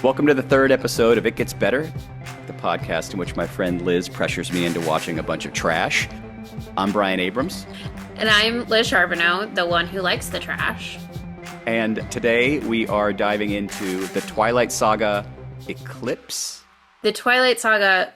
Welcome to the third episode of It Gets Better, the podcast in which my friend Liz pressures me into watching a bunch of trash. I'm Brian Abrams. And I'm Liz Charbonneau, the one who likes the trash. And today we are diving into the Twilight Saga Eclipse. The Twilight Saga,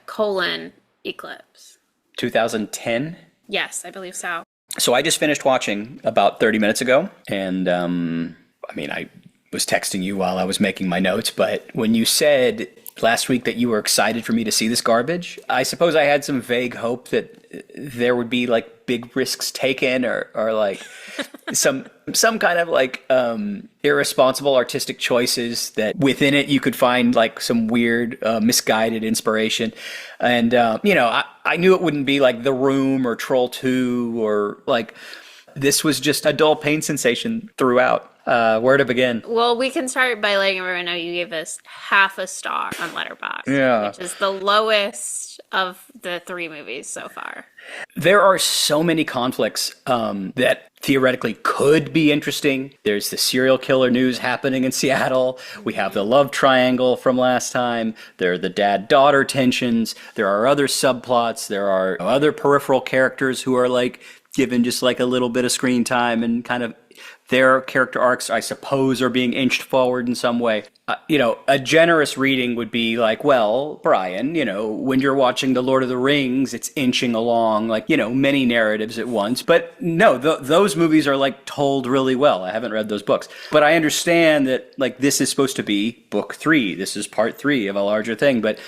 Eclipse. 2010? Yes, I believe so. So I just finished watching about 30 minutes ago, and I was texting you while I was making my notes, but when you said last week that you were excited for me to see this garbage, I suppose I had some vague hope that there would be like big risks taken or like some kind of like irresponsible artistic choices that within it you could find like some weird misguided inspiration. And I knew it wouldn't be like The Room or Troll 2 or like this was just a dull pain sensation throughout. Where to begin? Well, we can start by letting everyone know you gave us half a star on Letterboxd, which is the lowest of the three movies so far. There are so many conflicts that theoretically could be interesting. There's the serial killer news happening in Seattle. We have the love triangle from last time. There are the dad-daughter tensions. There are other subplots. There are other peripheral characters who are like given just like a little bit of screen time and kind of their character arcs, I suppose, are being inched forward in some way. A generous reading would be like, well, Brian, when you're watching The Lord of the Rings, it's inching along like, many narratives at once. But no, those movies are like told really well. I haven't read those books. But I understand that like this is supposed to be book 3. This is part 3 of a larger thing. But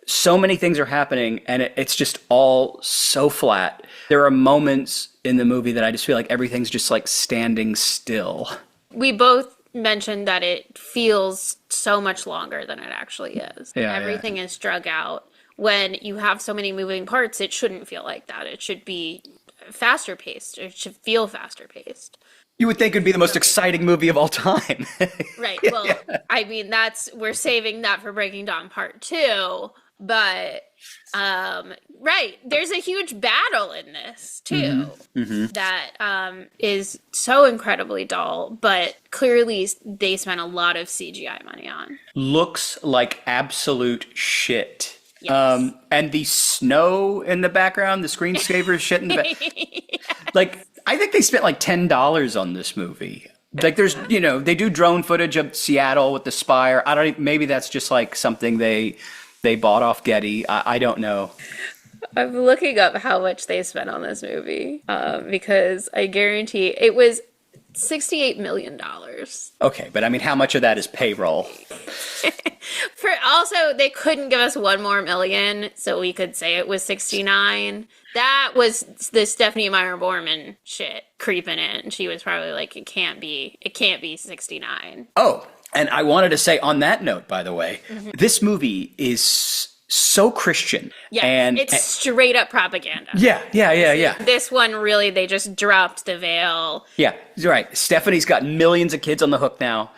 so many things are happening and it's just all so flat. There are moments in the movie that I just feel like everything's just like standing still. We both mentioned that it feels so much longer than it actually is. Everything is drug out. When you have so many moving parts, it shouldn't feel like that. It should be faster paced. It should feel faster paced. You would think it'd be the most exciting movie of all time. Right. Well, I mean, we're saving that for Breaking Dawn Part 2. But, right, there's a huge battle in this, too, that is so incredibly dull, but clearly they spent a lot of CGI money on. Looks like absolute shit. Yes. And the snow in the background, the screensaver shit in the back. Yes. Like, I think they spent like $10 on this movie. Like there's, they do drone footage of Seattle with the spire. Maybe that's just like something they bought off Getty. I don't know. I'm looking up how much they spent on this movie because I guarantee it was $68 million. Okay, but I mean, how much of that is payroll? Also, they couldn't give us one more million, so we could say it was 69. That was the Stephanie Meyer-Borman shit creeping in. She was probably like, it can't be 69. Oh, and I wanted to say on that note, by the way, this movie is so Christian. Yeah, and it's straight up propaganda. Yeah. This one really, they just dropped the veil. Yeah, you're right. Stephanie's got millions of kids on the hook now.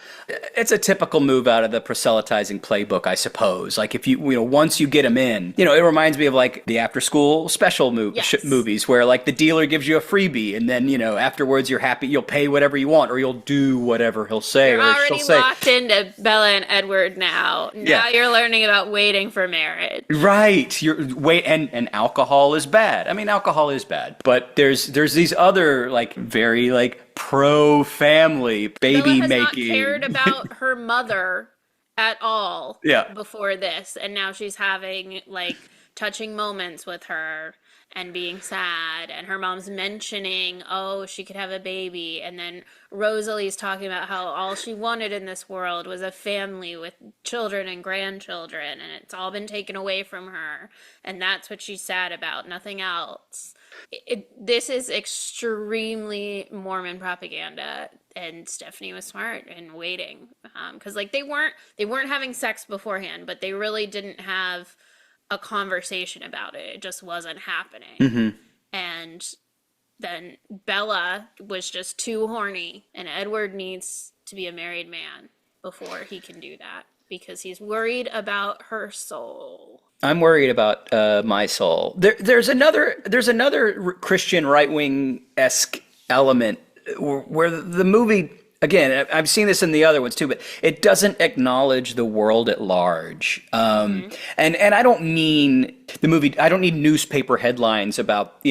It's a typical move out of the proselytizing playbook, I suppose. Like if you once you get them in, it reminds me of like the after school special movies where like the dealer gives you a freebie and then, afterwards you're happy, you'll pay whatever you want or you'll do whatever he'll say. You're or already she'll locked into Bella and Edward now. Now you're learning about waiting for marriage. Right. And alcohol is bad. I mean, alcohol is bad, but there's these other like very like pro-family baby Bella has making. not cared about her mother at all before this, and now she's having like touching moments with her and being sad, and her mom's mentioning, she could have a baby, and then Rosalie's talking about how all she wanted in this world was a family with children and grandchildren, and it's all been taken away from her, and that's what she's sad about, nothing else. This is extremely Mormon propaganda, and Stephanie was smart in waiting, because like they weren't having sex beforehand, but they really didn't have a conversation about it. It just wasn't happening. And then Bella was just too horny, and Edward needs to be a married man before he can do that because he's worried about her soul. I'm worried about my soul. There's another Christian right-wing-esque element where the movie again, I've seen this in the other ones too, but it doesn't acknowledge the world at large. And I don't mean the movie, I don't need newspaper headlines about,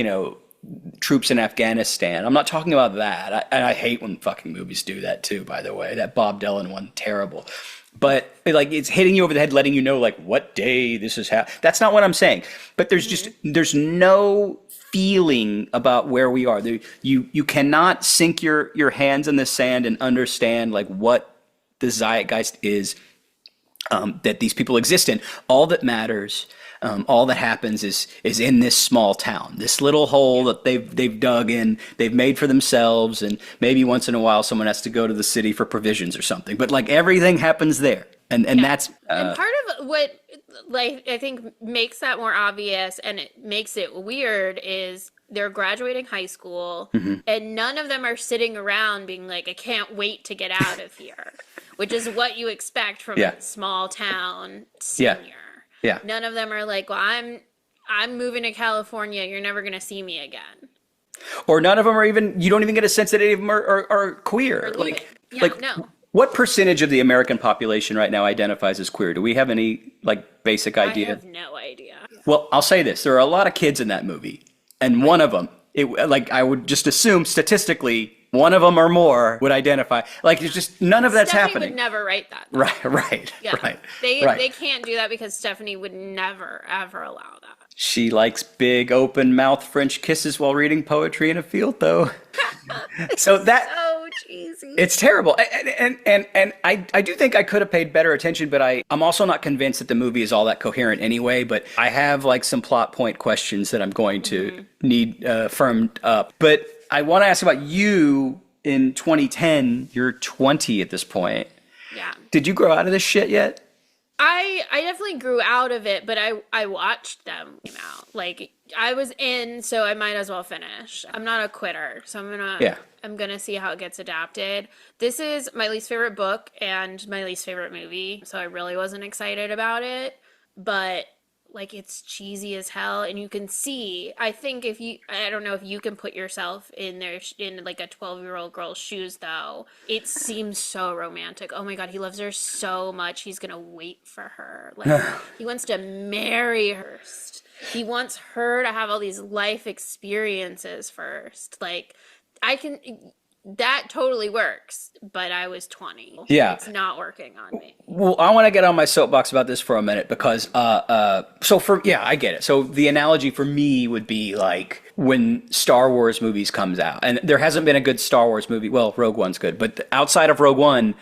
troops in Afghanistan. I'm not talking about that. And I hate when fucking movies do that too, by the way. That Bob Dylan one, terrible. But like it's hitting you over the head, letting you know like what day this is happening. That's not what I'm saying. But there's no feeling about where we are. You cannot sink your hands in the sand and understand like what the zeitgeist is that these people exist in. All that matters, all that happens is in this small town, this little hole that they've dug in, they've made for themselves, and maybe once in a while someone has to go to the city for provisions or something. But like everything happens there, and that's and part of what like I think makes that more obvious and it makes it weird is they're graduating high school and none of them are sitting around being like, I can't wait to get out of here, which is what you expect from a small town senior. Yeah. None of them are like, well, I'm moving to California. You're never going to see me again. Or none of them are even, you don't even get a sense that any of them are queer. No. What percentage of the American population right now identifies as queer? Do we have any like basic idea? I have no idea. Well, I'll say this. There are a lot of kids in that movie. And one of them, I would just assume statistically, one of them or more would identify. Like, it's just none of that's Stephanie happening. Would never write that. Right. They can't do that because Stephanie would never, ever allow that. She likes big, open-mouth French kisses while reading poetry in a field, though. So cheesy. It's terrible. And I do think I could have paid better attention, but I'm also not convinced that the movie is all that coherent anyway. But I have like some plot point questions that I'm going to need firmed up. But I want to ask about you in 2010. You're 20 at this point. Yeah. Did you grow out of this shit yet? I definitely grew out of it, but I watched them come out. Like I was in, so I might as well finish. I'm not a quitter, so I'm gonna see how it gets adapted. This is my least favorite book and my least favorite movie, so I really wasn't excited about it. But like it's cheesy as hell, and you can see. I think I don't know if you can put yourself in like a 12-year-old girl's shoes, though. It seems so romantic. Oh my God, he loves her so much. He's gonna wait for her. Like he wants to marry her. He wants her to have all these life experiences first. Like that totally works, but I was 20. Yeah. It's not working on me. Well, I want to get on my soapbox about this for a minute because, I get it. So the analogy for me would be like when Star Wars movies comes out, and there hasn't been a good Star Wars movie. Well, Rogue One's good, but outside of Rogue One,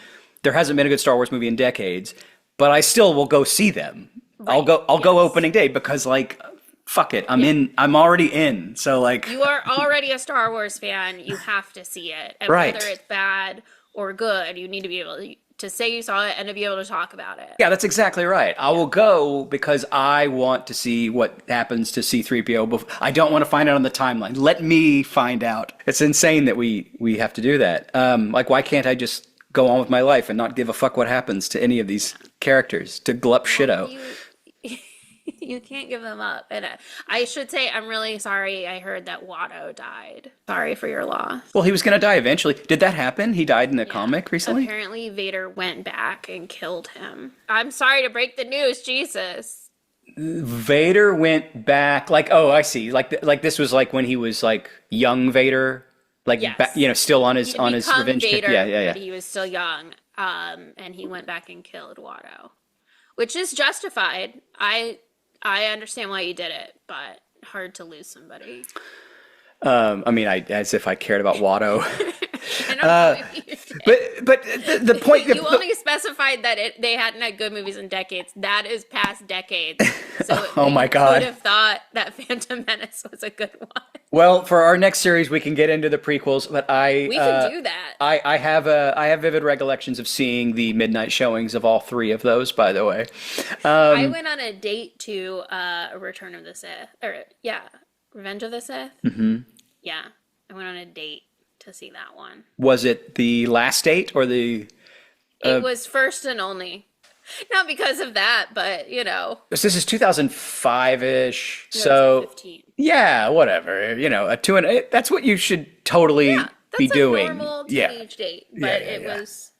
there hasn't been a good Star Wars movie in decades, but I still will go see them. Right. I'll go opening day because like, fuck it. I'm already in. So like you are already a Star Wars fan. You have to see it. And right. Whether it's bad or good, you need to be able to say you saw it and to be able to talk about it. Yeah, that's exactly right. I will go because I want to see what happens to C-3PO. I don't want to find out on the timeline. Let me find out. It's insane that we have to do that. Like, why can't I just go on with my life and not give a fuck what happens to any of these characters, to glup shitto? You can't give them up. And I should say, I'm really sorry. I heard that Watto died. Sorry for your loss. Well, he was going to die eventually. Did that happen? He died in the comic recently? Apparently, Vader went back and killed him. I'm sorry to break the news. Jesus. Vader went back. Like, oh, I see. Like this was like when he was like young Vader. Like, yes. Still on his revenge. Vader, yeah. But he was still young. And he went back and killed Watto. Which is justified. I understand why you did it, but hard to lose somebody. As if I cared about Watto. I know but the point you only specified that they hadn't had good movies in decades. That is past decades. So oh my God, could have thought that Phantom Menace was a good one. Well, for our next series, we can get into the prequels, but we can do that. I have vivid recollections of seeing the midnight showings of all three of those. By the way, I went on a date to Return of the Sith, Revenge of the Sith. Mm-hmm. Yeah, I went on a date to see that one. Was it the last date or the? It was first and only. Not because of that, but This is 2005-ish, so 2015. Yeah, whatever. That's what you should totally be That's a doing. normal teenage date, but it was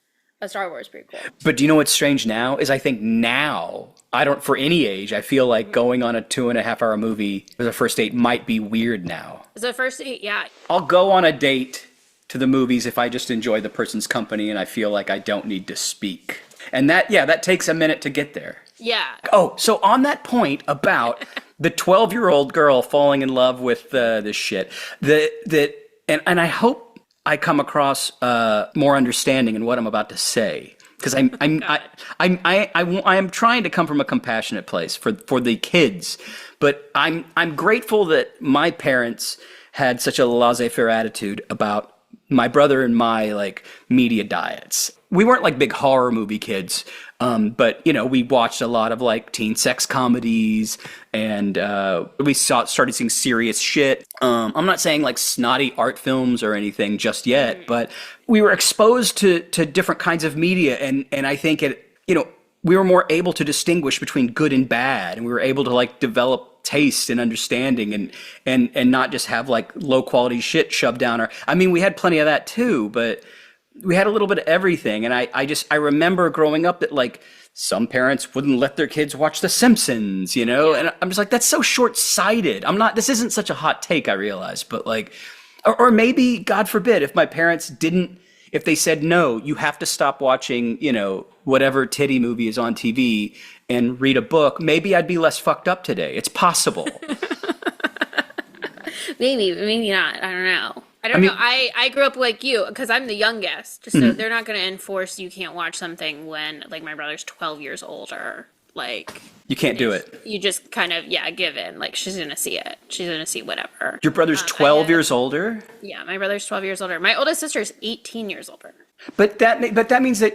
a Star Wars prequel. But do you know what's strange now is I think now, I don't, for any age, I feel like going on a 2.5 hour movie as a first date might be weird now. As a first date, yeah. I'll go on a date to the movies if I just enjoy the person's company and I feel like I don't need to speak. And that takes a minute to get there. Yeah. Oh, so on that point about the 12-year-old girl falling in love with this shit, and I hope I come across more understanding in what I'm about to say, because I am trying to come from a compassionate place for the kids, but I'm grateful that my parents had such a laissez-faire attitude about my brother and my like media diets. We weren't like big horror movie kids, but we watched a lot of like teen sex comedies, and we started seeing serious shit. I'm not saying like snotty art films or anything just yet, but we were exposed to different kinds of media, and I think we were more able to distinguish between good and bad, and we were able to like develop taste and understanding and not just have like low quality shit shoved down our. I mean, we had plenty of that too, but we had a little bit of everything. And I remember growing up that like some parents wouldn't let their kids watch The Simpsons, and I'm just like, that's so short-sighted. This isn't such a hot take, I realize, but like, or maybe, God forbid, if my parents if they said, no, you have to stop watching, whatever titty movie is on TV and read a book, maybe I'd be less fucked up today. It's possible. Maybe not. I don't know. I don't know. I grew up like you because I'm the youngest, so they're not going to enforce you can't watch something when like my brother's 12 years older. Like you can't do it. You just kind of give in. Like she's going to see it. She's going to see whatever. Your brother's 12 years older? Yeah, my brother's 12 years older. My oldest sister's 18 years older. But that means that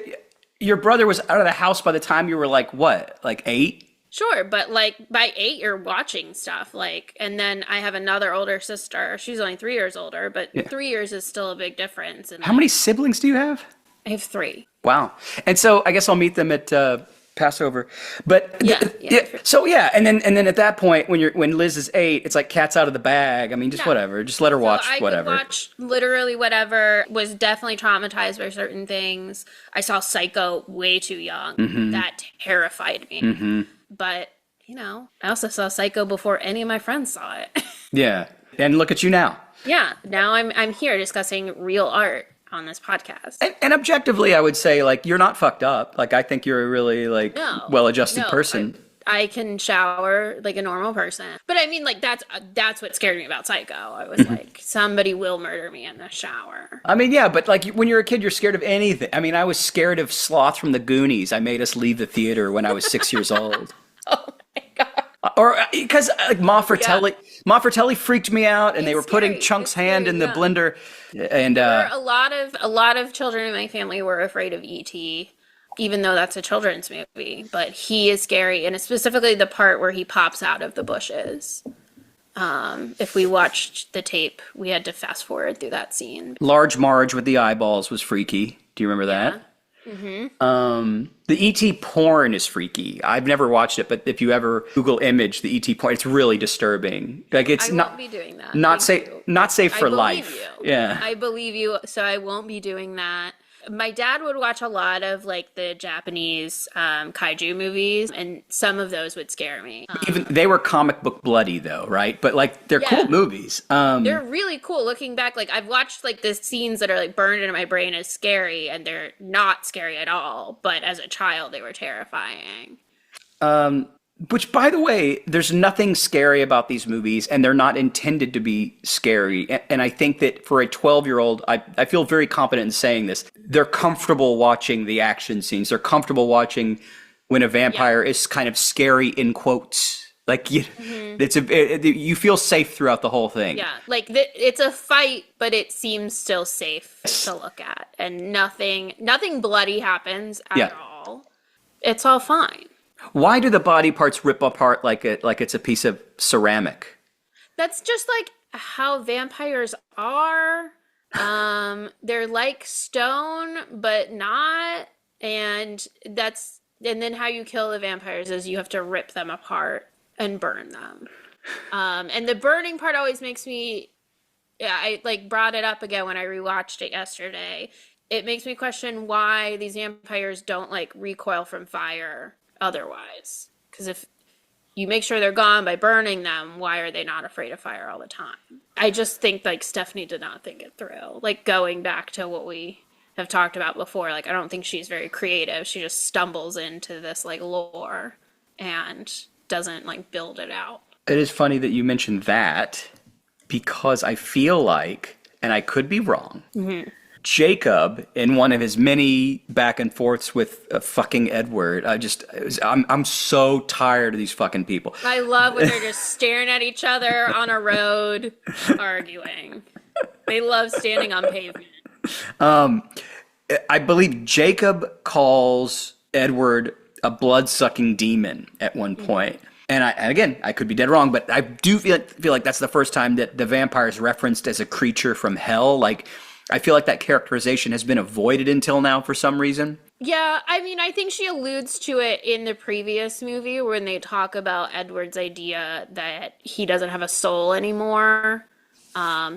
your brother was out of the house by the time you were like what? Like 8? Sure, but like by 8 you're watching stuff and then I have another older sister. She's only 3 years older, but 3 years is still a big difference. And how many siblings do you have? I have 3. Wow. And so I guess I'll meet them at Passover. But and then at that point when Liz is 8, it's like cat's out of the bag. I mean, just whatever. Just let her watch whatever. I could watch literally whatever. Was definitely traumatized by certain things. I saw Psycho way too young. Mm-hmm. That terrified me. Mm-hmm. But, I also saw Psycho before any of my friends saw it. Yeah. And look at you now. Yeah. Now I'm here discussing real art on this podcast. And objectively, I would say, like, you're not fucked up. Like, I think you're a really, like, well-adjusted person. I can shower like a normal person. But I mean, like, that's what scared me about Psycho. I was like, somebody will murder me in the shower. I mean, yeah, but like when you're a kid, you're scared of anything. I mean, I was scared of Sloth from the Goonies. I made us leave the theater when I was 6 years old. Oh my God. Or because like Ma Fratelli freaked me out, and they were putting Chunk's hand in the blender. And there were a lot of children in my family were afraid of E.T., even though that's a children's movie, but he is scary, and it's specifically the part where he pops out of the bushes. If we watched the tape, we had to fast forward through that scene. Large Marge with the eyeballs was freaky. Do you remember that? Mm-hmm. The E.T. porn is freaky. I've never watched it, but if you ever Google image the E.T. porn, it's really disturbing. Like I won't be doing that. Not safe for life. You. Yeah, I believe you. So I won't be doing that. My dad would watch a lot of like the Japanese kaiju movies, and some of those would scare me. Even they were comic book bloody though, right? But like they're cool movies. They're really cool. Looking back, like I've watched like the scenes that are like burned into my brain as scary, and they're not scary at all. But as a child, they were terrifying. Which, by the way, there's nothing scary about these movies, and they're not intended to be scary. And I think that for a 12-year-old, I feel very confident in saying this. They're comfortable watching the action scenes. They're comfortable watching when a vampire is kind of scary in quotes. Like you feel safe throughout the whole thing. Yeah, like it's a fight, but it seems still safe to look at, and nothing bloody happens at all. It's all fine. Why do the body parts rip apart like it's a piece of ceramic? That's just like how vampires are. They're like stone, but not. And then how you kill the vampires is you have to rip them apart and burn them. And the burning part always makes me I like brought it up again when I rewatched it yesterday. It makes me question why these vampires don't like recoil from fire otherwise. Because if you make sure they're gone by burning them, why are they not afraid of fire all the time? I just think like Stephanie did not think it through. Like going back to what we have talked about before, like I don't think she's very creative. She just stumbles into this like lore and doesn't like build it out. It is funny that you mentioned that because I feel like, and I could be wrong, Jacob, in one of his many back and forths with fucking Edward, I'm so tired of these fucking people. I love when they're just staring at each other on a road, arguing. They love standing on pavement. I believe Jacob calls Edward a blood-sucking demon at one point. And again, I could be dead wrong, but I do feel like that's the first time that the vampire is referenced as a creature from hell. Like, I feel like that characterization has been avoided until now for some reason. Yeah, I mean, I think she alludes to it in the previous movie when they talk about Edward's idea that he doesn't have a soul anymore.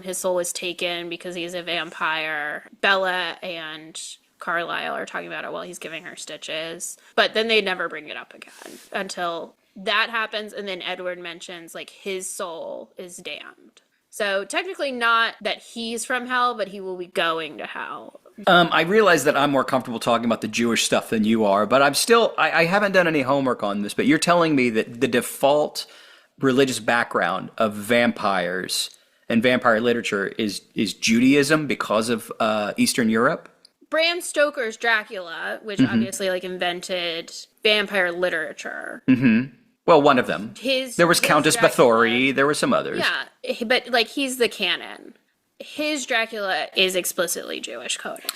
His soul is taken because he's a vampire. Bella and Carlisle are talking about it while he's giving her stitches. But then they never bring it up again until that happens, and then Edward mentions, like, his soul is damned. So technically not that he's from hell, but he will be going to hell. I realize that I'm more comfortable talking about the Jewish stuff than you are, but I haven't done any homework on this, but you're telling me that the default religious background of vampires and vampire literature is Judaism because of Eastern Europe? Bram Stoker's Dracula, which obviously like invented vampire literature. Well, one of them. There was Countess Bathory. There were some others. Yeah, but like he's the canon. His Dracula is explicitly Jewish coded.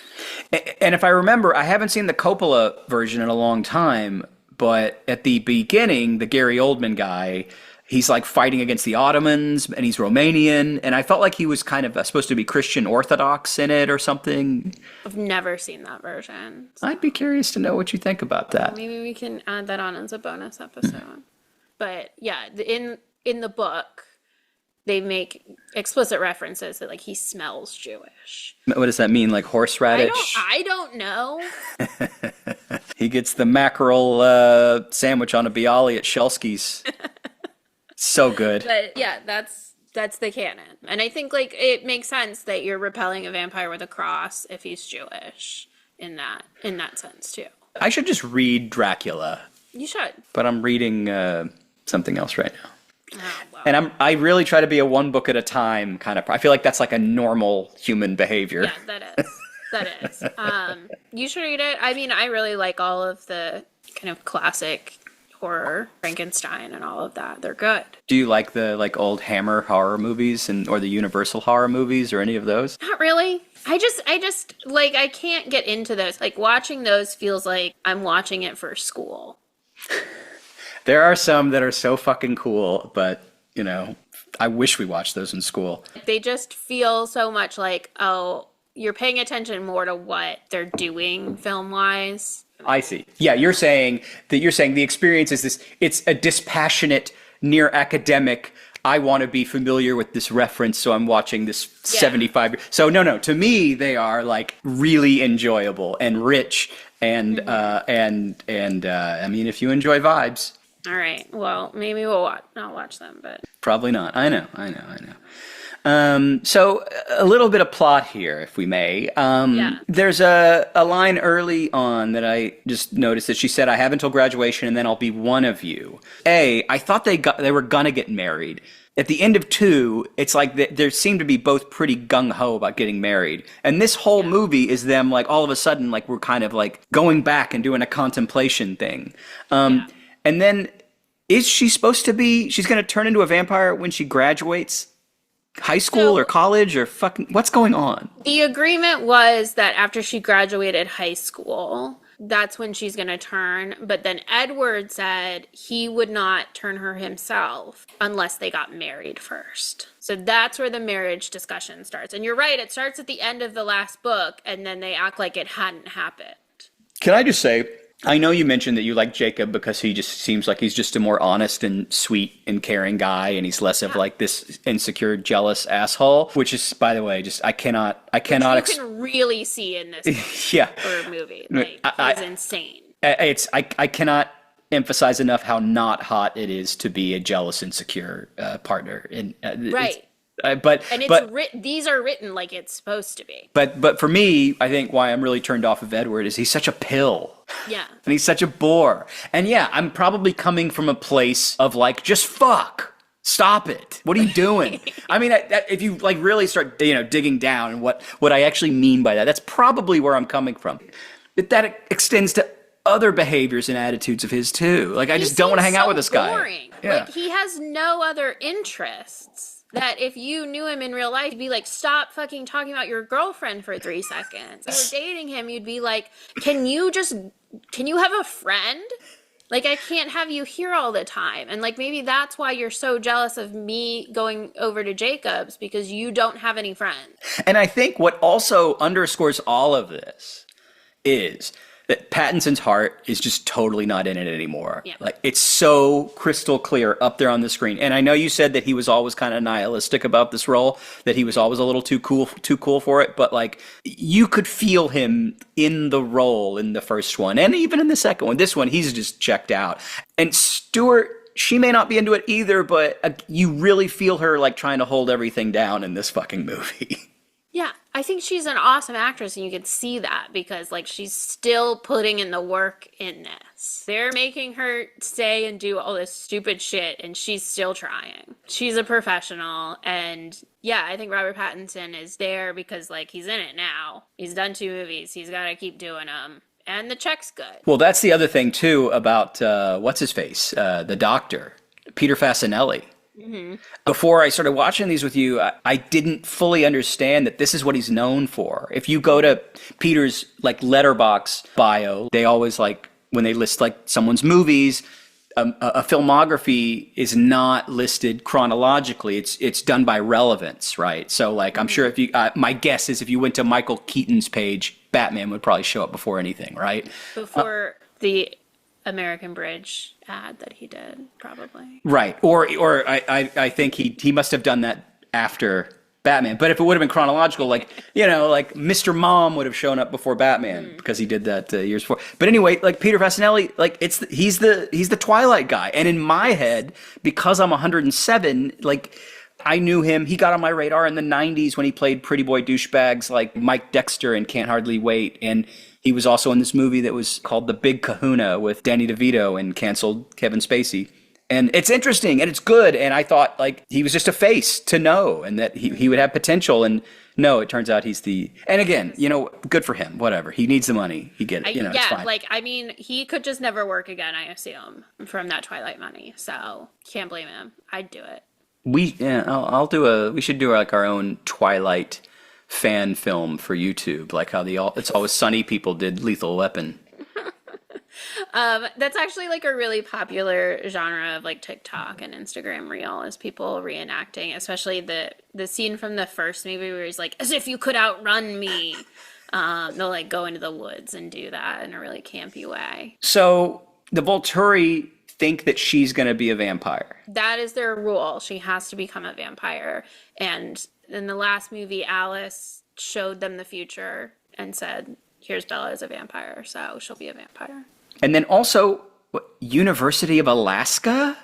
And if I remember, I haven't seen the Coppola version in a long time, but at the beginning, the Gary Oldman guy, he's like fighting against the Ottomans, and he's Romanian, and I felt like he was kind of supposed to be Christian Orthodox in it or something. I've never seen that version. So I'd be curious to know what you think about that. Maybe we can add that on as a bonus episode. But yeah, in the book, they make explicit references that like he smells Jewish. What does that mean? Like horseradish? I don't know. He gets the mackerel sandwich on a bialy at Shelsky's. So good. But yeah, that's the canon. And I think like it makes sense that you're repelling a vampire with a cross if he's Jewish in that sense too. I should just read Dracula. You should. But I'm reading something else right now. Oh, well. And I really try to be a one book at a time kind of. I feel like that's like a normal human behavior. Yeah, that is. That is. You should read it. I mean, I really like all of the kind of classic horror, Frankenstein and all of that. They're good. Do you like the like old Hammer horror movies or the Universal horror movies or any of those? Not really. I just like I can't get into those. Like watching those feels like I'm watching it for school. There are some that are so fucking cool, but you know, I wish we watched those in school. They just feel so much like, oh, you're paying attention more to what they're doing film-wise. I see. Yeah, you're saying the experience is this, it's a dispassionate, near academic, I want to be familiar with this reference, so I'm watching this 75. So no, to me they are like really enjoyable and rich and I mean if you enjoy vibes. All right. Well, maybe I'll watch them, but probably not. I know. So a little bit of plot here, if we may. There's a line early on that I just noticed that she said, "I have until graduation, and then I'll be one of you." I thought they were gonna get married. At the end of 2, it's like there seemed to be both pretty gung-ho about getting married. And this whole movie is them, like, all of a sudden, like, we're kind of, like, going back and doing a contemplation thing. And then, is she supposed to be, she's going to turn into a vampire when she graduates high school or college or fucking, what's going on? The agreement was that after she graduated high school, that's when she's going to turn. But then Edward said he would not turn her himself unless they got married first. So that's where the marriage discussion starts. And you're right, it starts at the end of the last book, and then they act like it hadn't happened. Can I just say, I know you mentioned that you like Jacob because he just seems like he's just a more honest and sweet and caring guy, and he's less of like this insecure, jealous asshole. Which is, by the way, just I cannot. Which you can really see in this movie. Like, he's insane. I cannot emphasize enough how not hot it is to be a jealous, insecure partner. Right. These are written like it's supposed to be. But for me, I think why I'm really turned off of Edward is he's such a pill. Yeah. And he's such a bore. And yeah, I'm probably coming from a place of like, just fuck. Stop it. What are you doing? I mean, if you like really start, digging down and what I actually mean by that, that's probably where I'm coming from. But that extends to other behaviors and attitudes of his too. Like, I just don't want to hang out with this guy. Boring. Yeah. Like, he has no other interests. That if you knew him in real life, you'd be like, stop fucking talking about your girlfriend for 3 seconds. If you were dating him, you'd be like, can you have a friend? Like, I can't have you here all the time. And like, maybe that's why you're so jealous of me going over to Jacob's, because you don't have any friends. And I think what also underscores all of this is that Pattinson's heart is just totally not in it anymore. Yeah. Like, it's so crystal clear up there on the screen. And I know you said that he was always kind of nihilistic about this role, that he was always a little too cool for it. But like, you could feel him in the role in the first one, and even in the second one. This one, he's just checked out. And Stuart, she may not be into it either, but you really feel her like trying to hold everything down in this fucking movie. Yeah, I think she's an awesome actress, and you can see that because, like, she's still putting in the work in this. They're making her stay and do all this stupid shit, and she's still trying. She's a professional, and yeah, I think Robert Pattinson is there because, like, he's in it now. He's done 2 movies. He's got to keep doing them. And the check's good. Well, that's the other thing, too, about, what's-his-face, the doctor, Peter Fasinelli. Mm-hmm. Before I started watching these with you, I didn't fully understand that this is what he's known for. If you go to Peter's like Letterboxd bio, they always like when they list like someone's movies, a filmography is not listed chronologically. It's done by relevance, right? So like I'm sure if you, my guess is if you went to Michael Keaton's page, Batman would probably show up before anything, right? Before the American Bridge ad that he did, probably. Right. Or I think he must have done that after Batman. But if it would have been chronological, like, like Mr. Mom would have shown up before Batman because he did that years before. But anyway, like Peter Fasinelli, like he's the Twilight guy. And in my head, because I'm 107, like I knew him. He got on my radar in the 90s when he played pretty boy douchebags like Mike Dexter in Can't Hardly Wait. And he was also in this movie that was called The Big Kahuna with Danny DeVito and canceled Kevin Spacey. And it's interesting and it's good. And I thought like he was just a face to know and that he would have potential. And no, it turns out he's and again, good for him. Whatever. He needs the money. He get it. It's fine. Like, I mean, he could just never work again, I assume, from that Twilight money. So can't blame him. I'd do it. We should do like our own Twilight fan film for YouTube, like how It's Always Sunny people did Lethal Weapon. That's actually like a really popular genre of like TikTok and Instagram reel is people reenacting, especially the scene from the first movie where he's like, as if you could outrun me. They'll like go into the woods and do that in a really campy way. So the Volturi think that she's going to be a vampire. That is their rule. She has to become a vampire. And in the last movie, Alice showed them the future and said, here's Bella as a vampire, so she'll be a vampire. And then also, University of Alaska?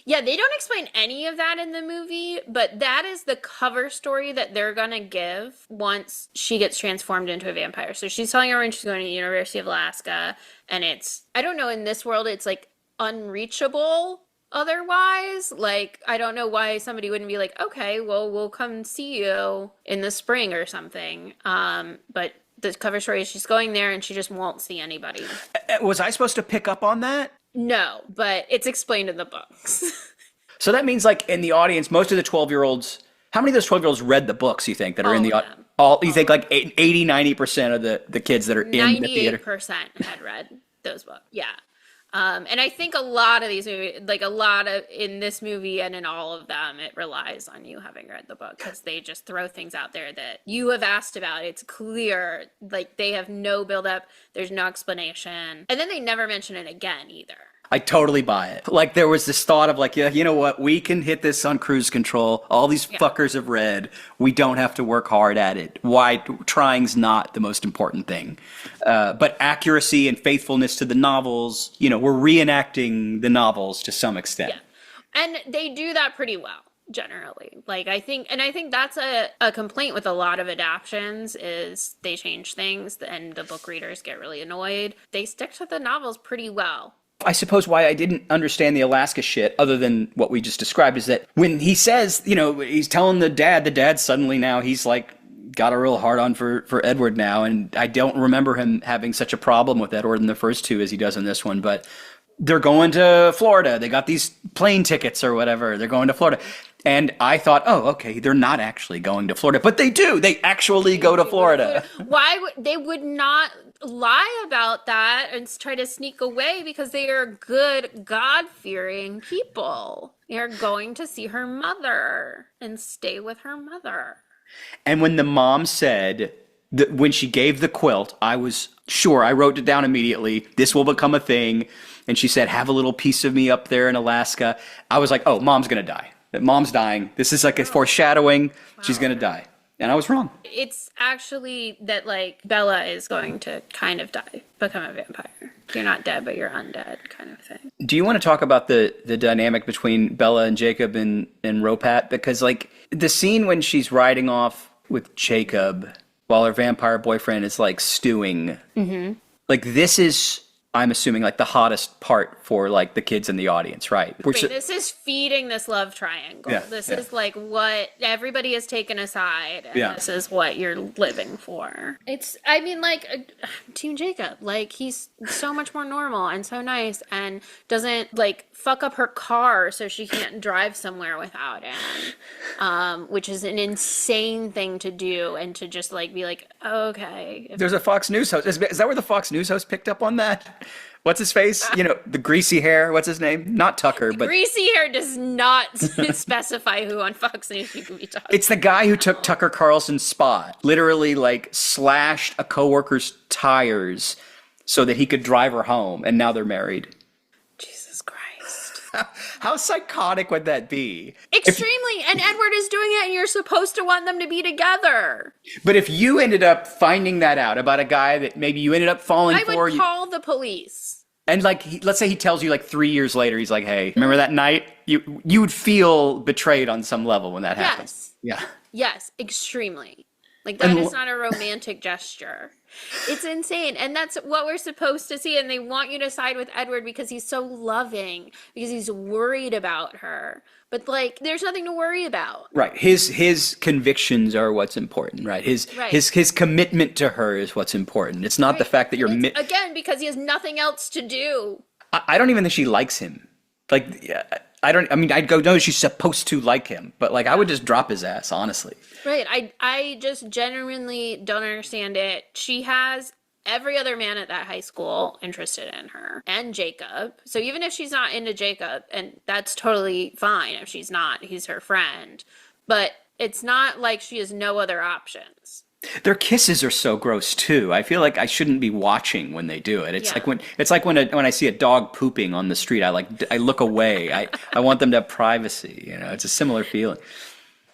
Yeah, they don't explain any of that in the movie, but that is the cover story that they're going to give once she gets transformed into a vampire. So she's telling everyone she's going to the University of Alaska, and I don't know, in this world, it's like unreachable otherwise. Like, I don't know why somebody wouldn't be like, okay, well, we'll come see you in the spring or something. But the cover story is she's going there and she just won't see anybody. Was I supposed to pick up on that? No, but it's explained in the books. So that means like in the audience, most of the 12-year-olds, how many of those 12-year-olds read the books, you think, that are in the audience? You think like 80, 90% of the kids that are in the theater? 98% had read those books, yeah. And I think a lot of these movies, like a lot of in this movie and in all of them, it relies on you having read the book because they just throw things out there that you have asked about. It's clear, like they have no build up, there's no explanation, and then they never mention it again either. I totally buy it. Like there was this thought of like, yeah, you know what? We can hit this on cruise control. All these fuckers have read. We don't have to work hard at it. Why? Trying's not the most important thing. But accuracy and faithfulness to the novels, we're reenacting the novels to some extent. Yeah. And they do that pretty well, generally. Like I think that's a complaint with a lot of adaptions is they change things and the book readers get really annoyed. They stick to the novels pretty well. I suppose why I didn't understand the Alaska shit, other than what we just described, is that when he says, he's telling the dad suddenly now he's like got a real hard on for Edward now. And I don't remember him having such a problem with Edward in the first two as he does in this one. But they're going to Florida. They got these plane tickets or whatever. They're going to Florida. And I thought, oh, okay, they're not actually going to Florida. But they do. They actually go to Florida. Why would they would not lie about that and try to sneak away because they are good, God-fearing people. They are going to see her mother and stay with her mother. And when the mom said, when she gave the quilt, I was sure, I wrote it down immediately, this will become a thing. And she said, have a little piece of me up there in Alaska. I was like, oh, mom's going to die. Mom's dying. This is like a foreshadowing. Wow. She's going to die. And I was wrong. It's actually that, like, Bella is going to kind of die, become a vampire. You're not dead, but you're undead kind of thing. Do you want to talk about the dynamic between Bella and Jacob and Ropat? Because, like, the scene when she's riding off with Jacob while her vampire boyfriend is, like, stewing. Mm-hmm. Like, this is, I'm assuming, like, the hottest part for, like, the kids in the audience, right? This is feeding this love triangle. Yeah, this is, like, what everybody has taken aside, and this is what you're living for. It's, I mean, like, Team Jacob, like, he's so much more normal and so nice and doesn't, like, fuck up her car so she can't drive somewhere without him, which is an insane thing to do, and to just, like, be like, okay. There's a Fox News host. Is that where the Fox News host picked up on that? What's his face? The greasy hair. What's his name? Not Tucker, but... Greasy hair does not specify who on Fox News you can be talking. It's the guy who took Tucker Carlson's spot. Literally, like, slashed a coworker's tires so that he could drive her home, and now they're married. Jesus Christ. How psychotic would that be? Extremely. And Edward is doing it, and you're supposed to want them to be together. But if you ended up finding that out about a guy that maybe you ended up falling for... I would call the police. And, like, let's say he tells you, like, 3 years later, he's like, hey, remember that night? You would feel betrayed on some level when that happens. Yeah. Yes, extremely. Like, that is not a romantic gesture. It's insane. And that's what we're supposed to see. And they want you to side with Edward because he's so loving, because he's worried about her. But, like, there's nothing to worry about. Right. His convictions are what's important, right? His commitment to her is what's important. It's not the fact that you're... Again, because he has nothing else to do. I don't even think she likes him. Like, I'd go, no, she's supposed to like him. But, like, I would just drop his ass, honestly. Right. I just genuinely don't understand it. She has every other man at that high school interested in her, and Jacob. So even if she's not into Jacob, and that's totally fine if she's not, he's her friend. But it's not like she has no other options. Their kisses are so gross too. I feel like I shouldn't be watching when they do it. It's like when I see a dog pooping on the street, I look away. I want them to have privacy. It's a similar feeling.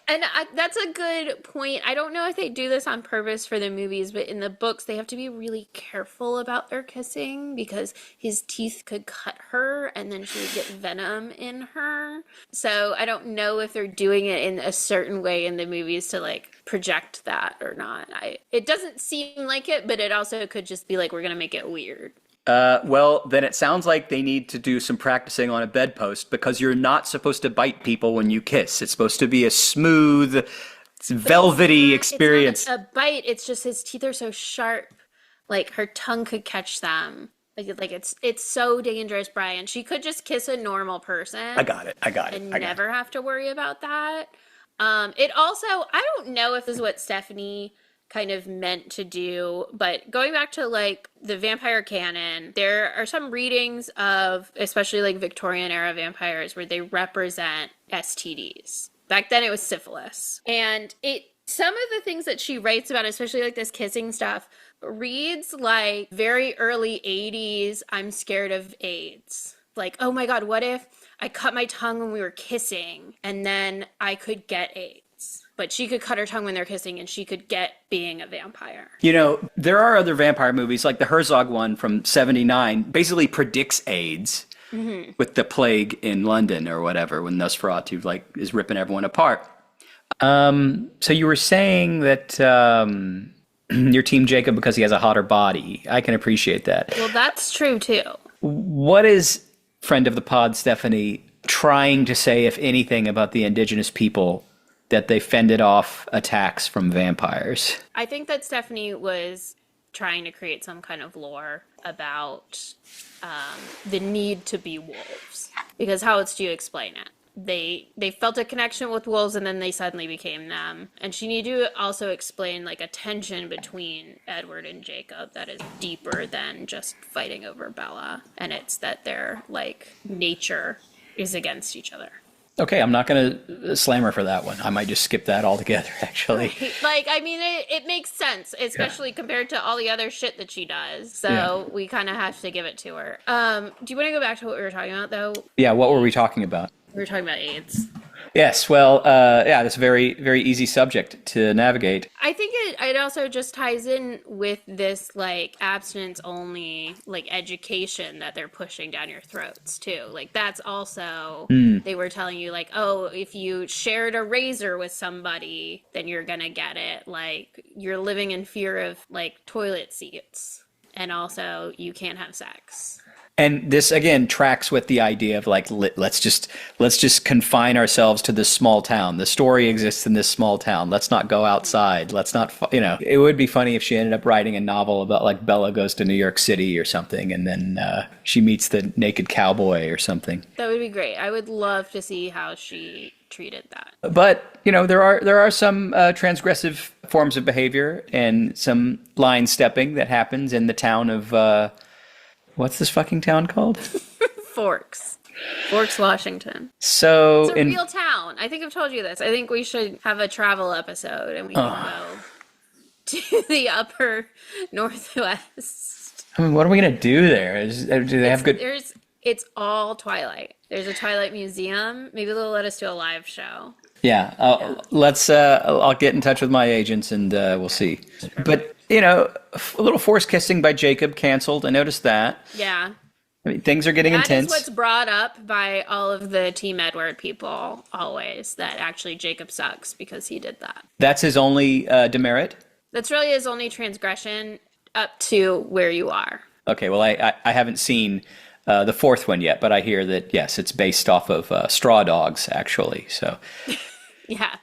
And that's a good point. I don't know if they do this on purpose for the movies, but in the books, they have to be really careful about their kissing because his teeth could cut her and then she would get venom in her. So I don't know if they're doing it in a certain way in the movies to, like, project that or not. It doesn't seem like it, but it also could just be like, we're going to make it weird. Well, then it sounds like they need to do some practicing on a bedpost because you're not supposed to bite people when you kiss. It's supposed to be a smooth, velvety experience. It's not a bite. It's just his teeth are so sharp. Like, her tongue could catch them. Like it's so dangerous, Brian. She could just kiss a normal person. I got it. And never have to worry about that. It also, I don't know if this is what Stephanie kind of meant to do. But going back to like the vampire canon, there are some readings of especially like Victorian era vampires where they represent STDs. Back then it was syphilis. And some of the things that she writes about, especially like this kissing stuff, reads like very early 80s, I'm scared of AIDS. Like, oh my God, what if I cut my tongue when we were kissing and then I could get AIDS? But she could cut her tongue when they're kissing and she could get being a vampire. You know, there are other vampire movies, like the Herzog one from 79, basically predicts AIDS with the plague in London or whatever, when Nosferatu like is ripping everyone apart. So you were saying that you're Team Jacob because he has a hotter body. I can appreciate that. Well, that's true too. What is friend of the pod Stephanie trying to say, if anything, about the indigenous people that they fended off attacks from vampires? I think that Stephanie was trying to create some kind of lore about the need to be wolves. Because how else do you explain it? They felt a connection with wolves and then they suddenly became them. And she needed to also explain like a tension between Edward and Jacob that is deeper than just fighting over Bella. And it's that their like nature is against each other. Okay, I'm not going to slam her for that one. I might just skip that altogether, actually. Like, I mean, it makes sense, especially compared to all the other shit that she does. So we kind of have to give it to her. Do you want to go back to what we were talking about, though? Yeah, what were we talking about? We were talking about AIDS. Yes, well, that's a very, very easy subject to navigate. I think it also just ties in with this, like, abstinence-only, like, education that they're pushing down your throats, too. Like, that's also, they were telling you, like, oh, if you shared a razor with somebody, then you're gonna get it. Like, you're living in fear of, like, toilet seats. And also, you can't have sex. And this again tracks with the idea of like let's just confine ourselves to this small town. The story exists in this small town. Let's not go outside. Let's not, It would be funny if she ended up writing a novel about like Bella goes to New York City or something, and then she meets the naked cowboy or something. That would be great. I would love to see how she treated that. But there are some transgressive forms of behavior and some line stepping that happens in the town of. What's this fucking town called? Forks, Washington. So it's a real town. I think I've told you this. I think we should have a travel episode and we can go to the upper Northwest. I mean, what are we going to do there? Do they have good... It's all Twilight. There's a Twilight museum. Maybe they'll let us do a live show. Yeah. I'll get in touch with my agents and we'll see. Sure. But... a little forced kissing by Jacob canceled. I noticed that. Yeah. I mean, things are getting intense. That is what's brought up by all of the Team Edward people always, that actually Jacob sucks because he did that. That's his only demerit? That's really his only transgression up to where you are. Okay, well, I haven't seen the fourth one yet, but I hear that, yes, it's based off of Straw Dogs, actually. So. Yeah.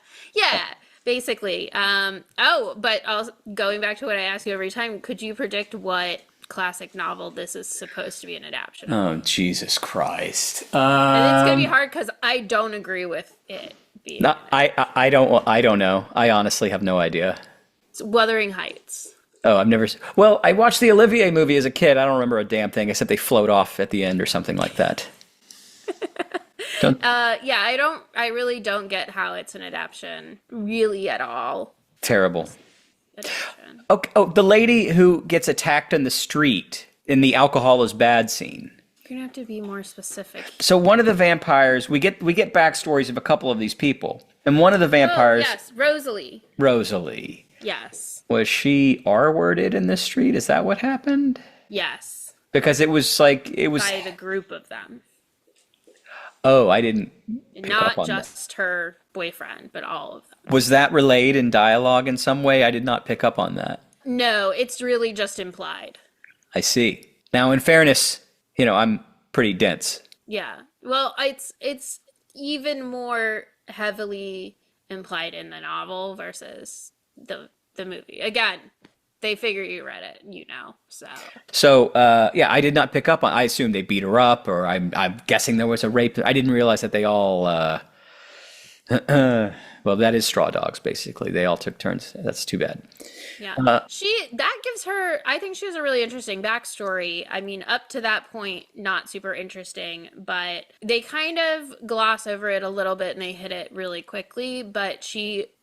Basically. But also, going back to what I ask you every time, could you predict what classic novel this is supposed to be an adaptation of? Oh, Jesus Christ. And it's going to be hard because I don't agree with it being. I don't know. I honestly have no idea. It's Wuthering Heights. Oh, I've never... Well, I watched the Olivier movie as a kid. I don't remember a damn thing, except they float off at the end or something like that. I really don't get how it's an adaptation, really at all. Terrible. Okay. Oh, the lady who gets attacked in the street in the alcohol is bad scene. You're gonna have to be more specific. So one of the vampires, we get backstories of a couple of these people, and one of the vampires. Oh, yes, Rosalie. Rosalie. Yes. Was she R-worded in the street? Is that what happened? Yes. Because it was by the group of them. Oh, I didn't pick up on Not just her boyfriend, but all of them. Was that relayed in dialogue in some way? I did not pick up on that. No, it's really just implied. I see. Now, in fairness, I'm pretty dense. Yeah. Well, it's even more heavily implied in the novel versus the movie. Again, they figure you read it, So, I did not pick up on. I assumed they beat her up, or I'm guessing there was a rape. I didn't realize that they all Well, that is Straw Dogs, basically. They all took turns. That's too bad. Yeah. That gives her, I think she has a really interesting backstory. I mean, up to that point, not super interesting, but they kind of gloss over it a little bit and they hit it really quickly. But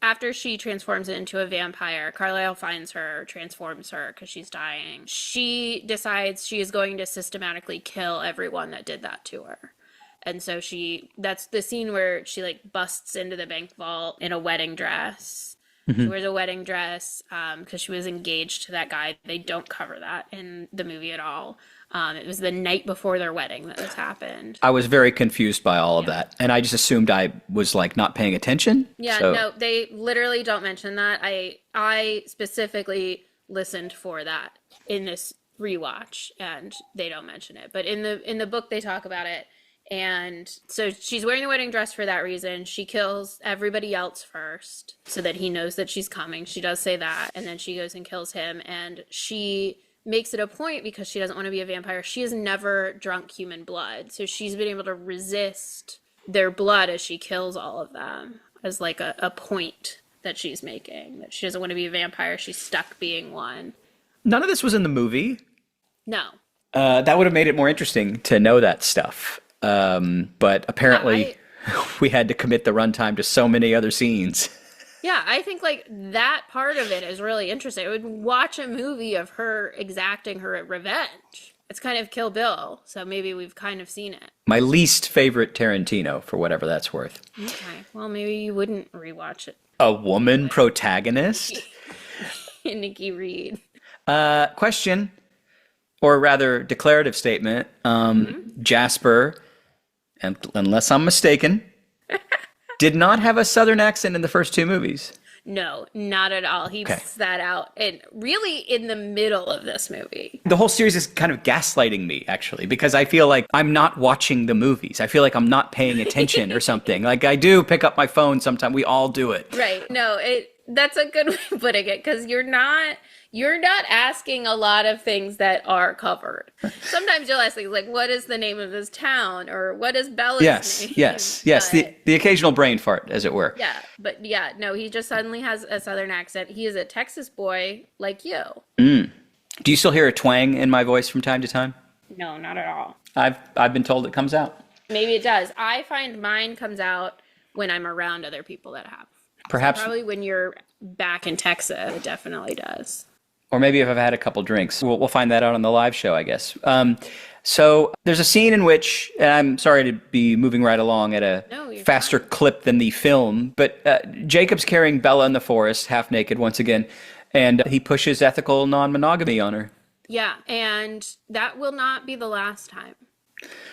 after she transforms into a vampire, Carlisle finds her, transforms her because she's dying. She decides she is going to systematically kill everyone that did that to her. And so that's the scene where she like busts into the bank vault in a wedding dress. She wears a wedding dress because she was engaged to that guy. They don't cover that in the movie at all. It was the night before their wedding that this happened. I was very confused by all of that. And I just assumed I was like not paying attention. Yeah, so. No, they literally don't mention that. I specifically listened for that in this rewatch and they don't mention it. But in the book they talk about it. And so she's wearing the wedding dress for that reason. She kills everybody else first so that he knows that she's coming. She does say that. And then she goes and kills him. And she makes it a point because she doesn't want to be a vampire. She has never drunk human blood. So she's been able to resist their blood as she kills all of them as like a point that she's making. That she doesn't want to be a vampire. She's stuck being one. None of this was in the movie. No. That would have made it more interesting to know that stuff. But apparently we had to commit the runtime to so many other scenes. Yeah, I think like that part of it is really interesting. I would watch a movie of her exacting her revenge. It's kind of Kill Bill, so maybe we've kind of seen it. My least favorite Tarantino, for whatever that's worth. Okay, well maybe you wouldn't rewatch it. A woman protagonist? Nikki Reed. Question, or rather declarative statement. Jasper, unless I'm mistaken, did not have a Southern accent in the first two movies. No, not at all. He sat out and really in the middle of this movie. The whole series is kind of gaslighting me, actually, because I feel like I'm not watching the movies. I feel like I'm not paying attention or something. Like I do pick up my phone sometime. We all do it. Right. No, that's a good way of putting it because you're not asking a lot of things that are covered. Sometimes you'll ask things like, what is the name of this town? Or what is Bella's name? Yes. But, the occasional brain fart, as it were. Yeah. But yeah, no, he just suddenly has a Southern accent. He is a Texas boy like you. Do you still hear a twang in my voice from time to time? No, not at all. I've been told it comes out. Maybe it does. I find mine comes out when I'm around other people that have. Perhaps. So probably when you're back in Texas, it definitely does. Or maybe if I've had a couple drinks. We'll find that out on the live show, I guess. So there's a scene in which, and I'm sorry to be moving right along at a faster clip than the film, but Jacob's carrying Bella in the forest, half naked once again, and he pushes ethical non-monogamy on her. Yeah, and that will not be the last time.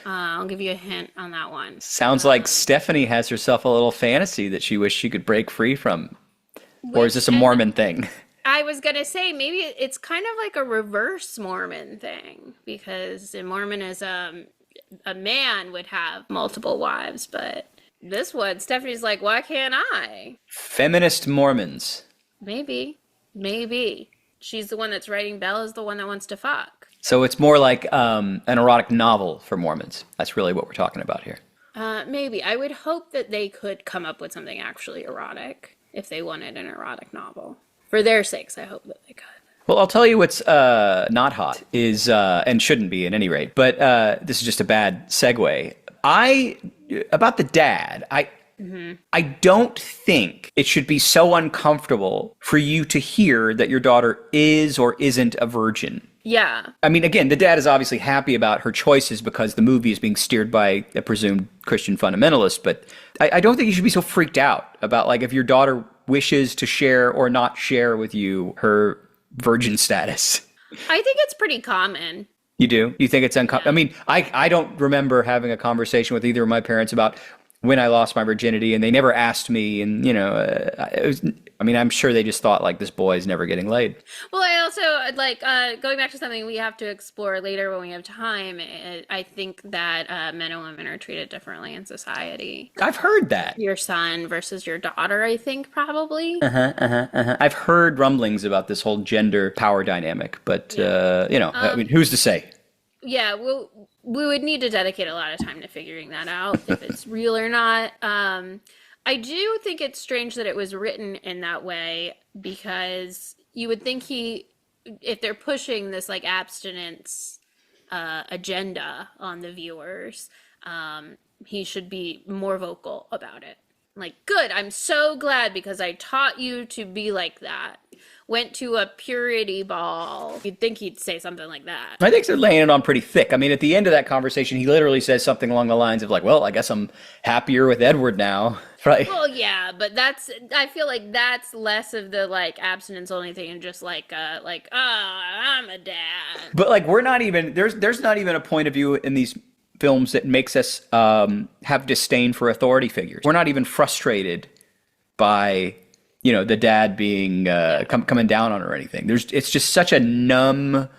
I'll give you a hint on that one. Sounds like Stephanie has herself a little fantasy that she wished she could break free from. Or is this a Mormon thing? I was going to say, maybe it's kind of like a reverse Mormon thing, because in Mormonism, a man would have multiple wives, but this one, Stephanie's like, why can't I? Feminist Mormons. Maybe. She's the one that's writing. Bella's the one that wants to fuck. So it's more like an erotic novel for Mormons. That's really what we're talking about here. Maybe. I would hope that they could come up with something actually erotic if they wanted an erotic novel. For their sakes, I hope that they could. Well, I'll tell you what's not hot is, and shouldn't be at any rate, but this is just a bad segue. About the dad, I don't think it should be so uncomfortable for you to hear that your daughter is or isn't a virgin. Yeah. I mean, again, the dad is obviously happy about her choices because the movie is being steered by a presumed Christian fundamentalist, but I don't think you should be so freaked out about, like, if your daughter wishes to share or not share with you her virgin status. I think it's pretty common. You do? You think it's uncommon? Yeah. I mean, I don't remember having a conversation with either of my parents about when I lost my virginity, and they never asked me, and, you know, I'm sure they just thought, like, this boy's never getting laid. Well, I also, like, going back to something we have to explore later when we have time, I think that men and women are treated differently in society. I've heard that. Your son versus your daughter, I think, probably. I've heard rumblings about this whole gender power dynamic, but, I mean, who's to say? Yeah, we would need to dedicate a lot of time to figuring that out, if it's real or not. I do think it's strange that it was written in that way because you would think if they're pushing this like abstinence agenda on the viewers, he should be more vocal about it. Like, good, I'm so glad because I taught you to be like that. Went to a purity ball. You'd think he'd say something like that. I think they're laying it on pretty thick. I mean, at the end of that conversation, he literally says something along the lines of like, well, I guess I'm happier with Edward now. Right. Well, yeah, but I feel like that's less of the like abstinence only thing and just like, oh, I'm a dad. But like, we're not even, there's not even a point of view in these films that makes us have disdain for authority figures. We're not even frustrated by, the dad being coming down on her or anything. It's just such a numb,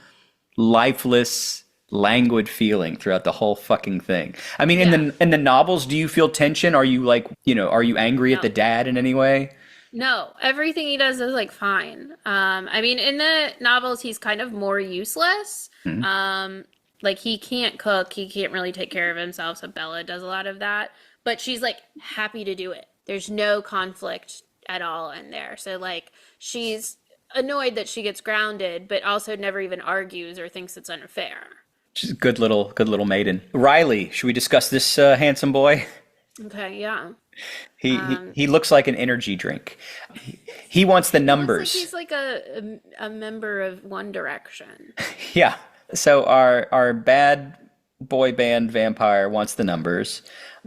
lifeless, languid feeling throughout the whole fucking thing. I mean, in the novels, do you feel tension? Are you like, are you angry at the dad in any way? No, everything he does is like fine. I mean, in the novels, he's kind of more useless. Mm-hmm. Like he can't cook, he can't really take care of himself, so Bella does a lot of that. But she's like happy to do it. There's no conflict at all in there. So like she's annoyed that she gets grounded, but also never even argues or thinks it's unfair. She's a good little maiden. Riley, should we discuss this handsome boy? Okay, yeah. He looks like an energy drink. He wants the numbers. He's like a member of One Direction. Yeah. So our bad boy band vampire wants the numbers.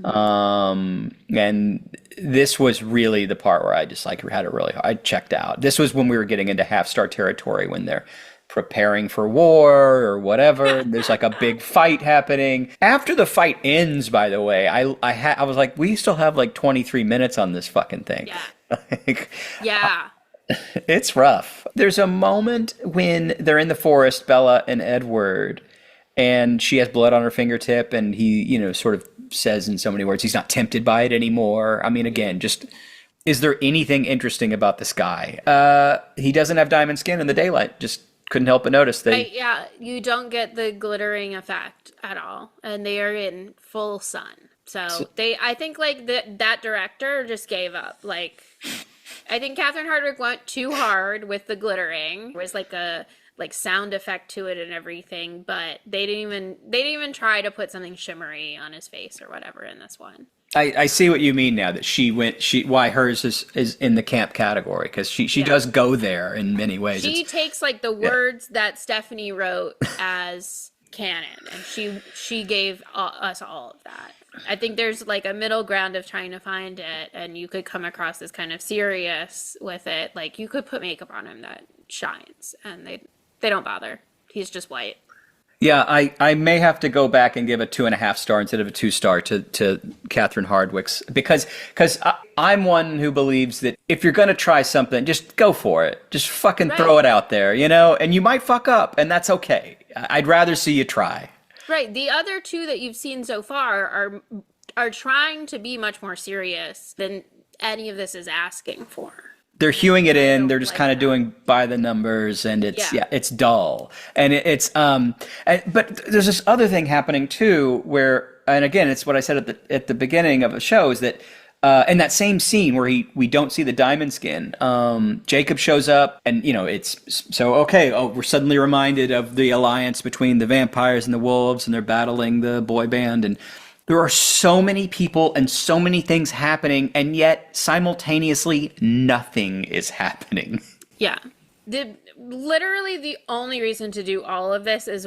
And this was really the part where I just like had it really hard. I checked out. This was when we were getting into half-star territory, when they're preparing for war or whatever. There's like a big fight happening. After the fight ends, by the way, I was like, we still have like 23 minutes on this fucking thing. Yeah. Yeah. It's rough. There's a moment when they're in the forest, Bella and Edward, and she has blood on her fingertip, and he, sort of says in so many words, he's not tempted by it anymore. I mean, again, just, is there anything interesting about this guy? He doesn't have diamond skin in the daylight. Just couldn't help but notice that. Yeah, you don't get the glittering effect at all, and they are in full sun. So I think like that director just gave up. Like, I think Catherine Hardwicke went too hard with the glittering. There was like a sound effect to it and everything, but they didn't even try to put something shimmery on his face or whatever in this one. I see what you mean now, that why hers is in the camp category, because she does go there in many ways. She takes like the words that Stephanie wrote as canon, and she gave us all of that. I think there's like a middle ground of trying to find it, and you could come across as kind of serious with it. Like you could put makeup on him that shines, and they don't bother. He's just white. Yeah, I may have to go back and give a 2.5 star instead of a 2 star to Catherine Hardwicke's, because I'm one who believes that if you're going to try something, just go for it. Just fucking throw it out there, and you might fuck up, and that's okay. I'd rather see you try. Right. The other two that you've seen so far are trying to be much more serious than any of this is asking for. They're hewing it in. They're just kind of doing by the numbers, and it's dull. And but there's this other thing happening too, where, and again, it's what I said at the beginning of the show, is that in that same scene where we don't see the diamond skin, Jacob shows up, and it's so okay. Oh, we're suddenly reminded of the alliance between the vampires and the wolves, and they're battling the boy band, and there are so many people and so many things happening, and yet simultaneously nothing is happening. Yeah. Literally the only reason to do all of this is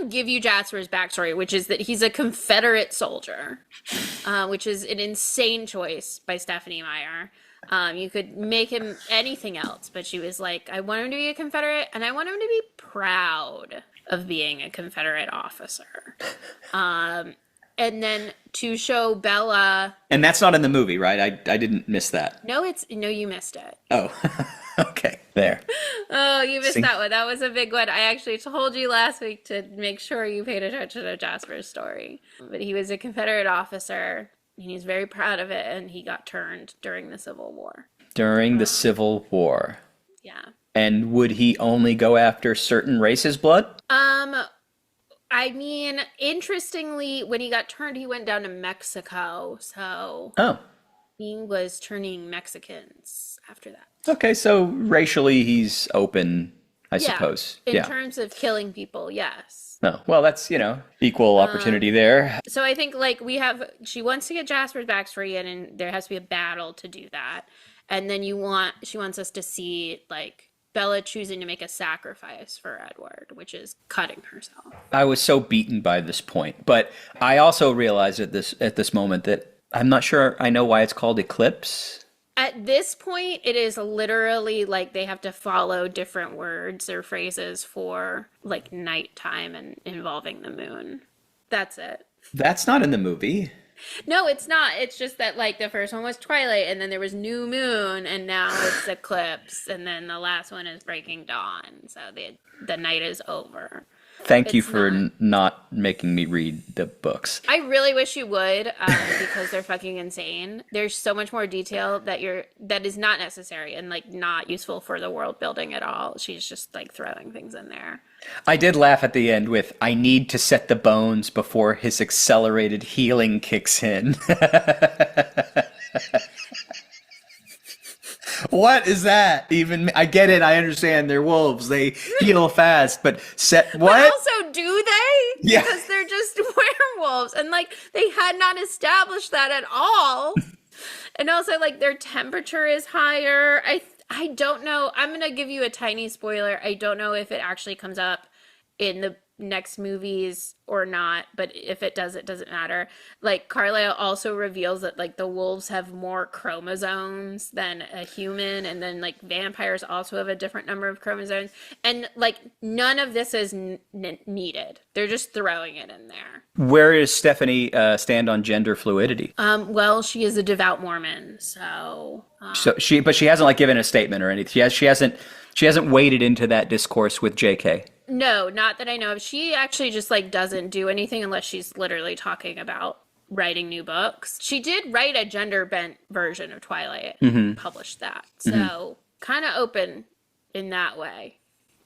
give you Jasper's backstory, which is that he's a Confederate soldier, which is an insane choice by Stephanie Meyer. You could make him anything else, but she was like, I want him to be a Confederate, and I want him to be proud of being a Confederate officer. And then to show Bella... And that's not in the movie, right? I didn't miss that. No, you missed it. Oh, okay. There. Oh, you missed that one. That was a big one. I actually told you last week to make sure you paid attention to Jasper's story. But he was a Confederate officer, and he's very proud of it, and he got turned during the Civil War. During the Civil War. Yeah. And would he only go after certain races' blood? I mean, interestingly, when he got turned, he went down to Mexico. So Oh, he was turning Mexicans after that. okay. So racially, he's open, I Yeah. suppose. In Yeah. terms of killing people, yes. No. Well, that's, equal opportunity there. So I think like she wants to get Jasper's backstory in, and there has to be a battle to do that. And then she wants us to see like Bella choosing to make a sacrifice for Edward, which is cutting herself. I was so beaten by this point, but I also realized at this moment that I'm not sure I know why it's called Eclipse. At this point, it is literally like they have to follow different words or phrases for like nighttime and involving the moon. That's it. That's not in the movie. No, it's not. It's just that like the first one was Twilight, and then there was New Moon, and now it's Eclipse, and then the last one is Breaking Dawn. So the night is over. Thank you for not making me read the books. I really wish you would, because they're fucking insane. There's so much more detail that is not necessary and like not useful for the world building at all. She's just like throwing things in there. I did laugh at the end with, I need to set the bones before his accelerated healing kicks in. What is that even? I get it. I understand. They're wolves. They heal fast, but what? But also, do they? Yeah. Because they're just werewolves. And like, they had not established that at all. And also, like, their temperature is higher. I don't know. I'm going to give you a tiny spoiler. I don't know if it actually comes up in the next movies or not, but if it does, it doesn't matter. Like, Carlisle also reveals that like the wolves have more chromosomes than a human, and then like vampires also have a different number of chromosomes, and like none of this is needed. They're just throwing it in there. Where does Stephanie stand on gender fluidity? Well, she is a devout Mormon, so she hasn't like given a statement or anything. She hasn't waded into that discourse with JK. No, not that I know of. She actually just like doesn't do anything unless she's literally talking about writing new books. She did write a gender bent version of Twilight, published that. So kind of open in that way,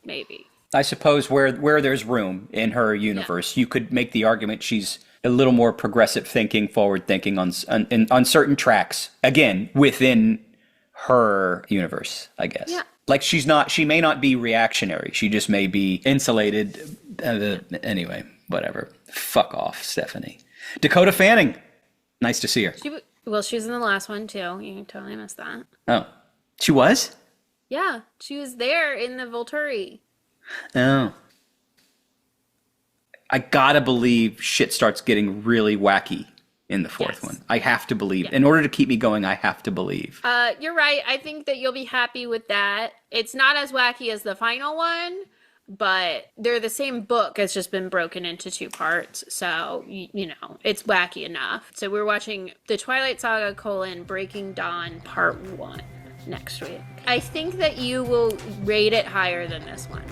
maybe. I suppose where there's room in her universe, you could make the argument she's a little more progressive thinking, forward thinking on certain tracks. Again, within her universe, I guess. Yeah. Like she may not be reactionary. She just may be insulated. Anyway, whatever. Fuck off, Stephanie. Dakota Fanning. Nice to see her. She was in the last one too. You totally missed that. Oh, she was? Yeah, she was there in the Volturi. Oh. I gotta believe shit starts getting really wacky in the fourth one. I have to believe. Yeah. In order to keep me going, I have to believe. You're right. I think that you'll be happy with that. It's not as wacky as the final one, but they're the same book. It's just been broken into two parts. So, it's wacky enough. So we're watching the Twilight Saga: Breaking Dawn Part 1 next week. I think that you will rate it higher than this one.